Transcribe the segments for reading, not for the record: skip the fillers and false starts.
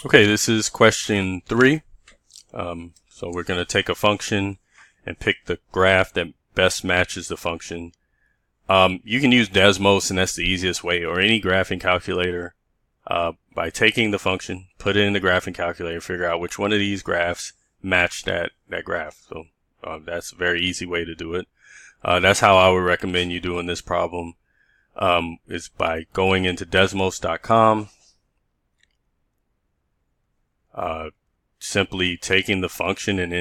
Okay, this is question 3. So we're going to take a function and pick the graph that best matches the function. You can use Desmos, and that's the easiest way, or any graphing calculator, by taking the function, put it in the graphing calculator, figure out which one of these graphs match that graph. So that's a very easy way to do it. That's how I would recommend you doing this problem, is by going into Desmos.com, simply taking the function and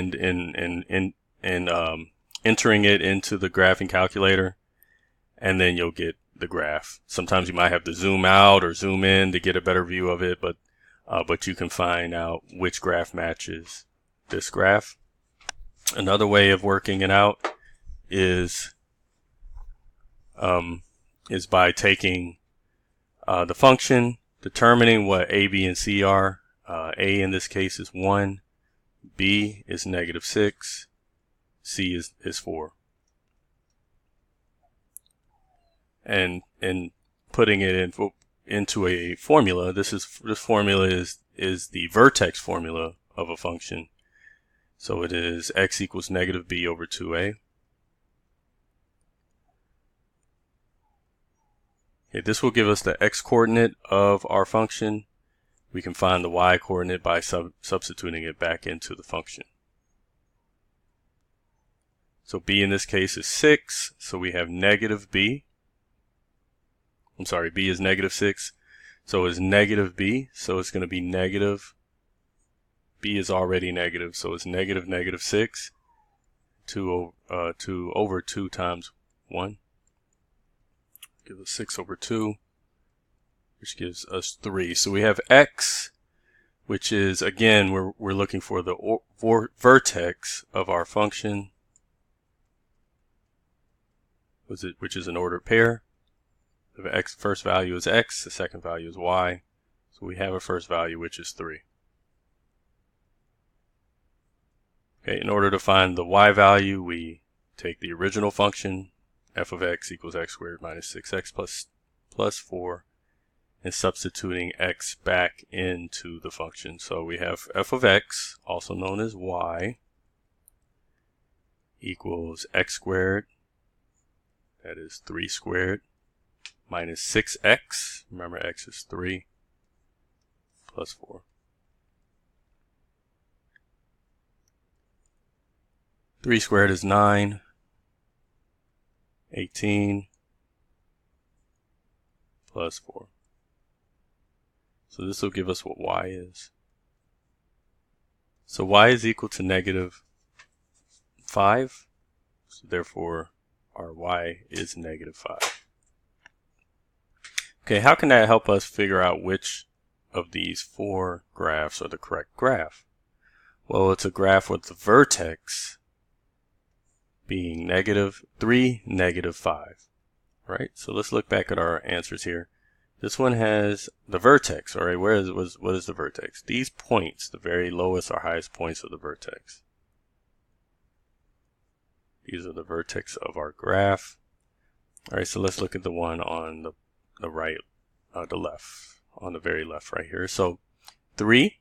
entering it into the graphing calculator, and then you'll get the graph. Sometimes you might have to zoom out or zoom in to get a better view of it, but you can find out which graph matches this graph. Another way of working it out is by taking the function, determining what A, B, and C are. A in this case is 1, B is -6, C is 4. And putting it into a formula, this formula is the vertex formula of a function. So it is x equals -b over 2a. Okay, this will give us the x coordinate of our function. We can find the y coordinate by substituting it back into the function. So b in this case is 6, so we have -b. I'm sorry, b is -6, so it's -b, so it's going to be negative. B is already negative, so it's -6, 2 over 2 times 1. Give us 6 over 2, which gives us 3. So we have x, which is, again, we're looking for the vertex of our function, which is an ordered pair. The first value is x, the second value is y. So we have a first value, which is 3. Okay, in order to find the y value, we take the original function, f of x equals x squared minus 6x plus 4, and substituting x back into the function. So we have f of x, also known as y, equals x squared, that is 3 squared, minus 6x, remember x is 3, plus 4. Three squared is 9, 18, plus 4. So this will give us what y is. So y is equal to -5, so therefore our y is -5. Okay, how can that help us figure out which of these 4 graphs are the correct graph? Well, it's a graph with the vertex being -3, -5. Right? So let's look back at our answers here. This one has the vertex. All right, what is the vertex? These points, the very lowest or highest points of the vertex. These are the vertex of our graph. All right, so let's look at the one on the right, the left, on the very left right here. So 3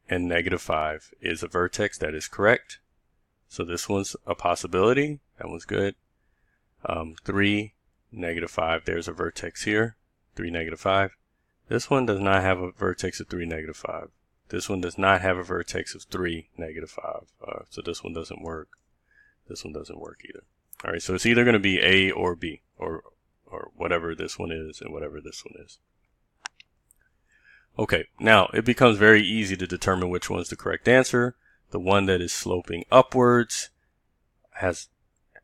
and -5 is a vertex. That is correct. So this one's a possibility. That one's good. 3, -5, there's a vertex here. 3, -5. This one does not have a vertex of 3, -5. This one does not have a vertex of 3, -5. So this one doesn't work. This one doesn't work either. All right, so it's either going to be A or B, or whatever this one is and whatever this one is. Okay, now it becomes very easy to determine which one's the correct answer. The one that is sloping upwards has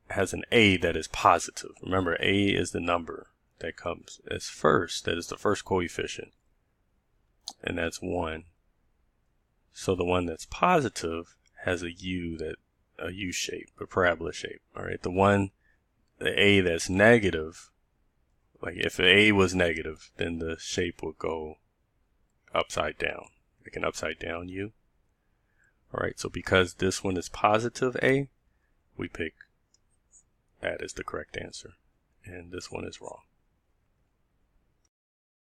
an A that is positive. Remember, A is the number that comes as first. That is the first coefficient, and that's 1. So the one that's positive has a U shape, a parabola shape. All right, the A that's negative, like if A was negative, then the shape would go upside down, like an upside down U. All right, so because this one is positive A, we pick that as the correct answer, and this one is wrong.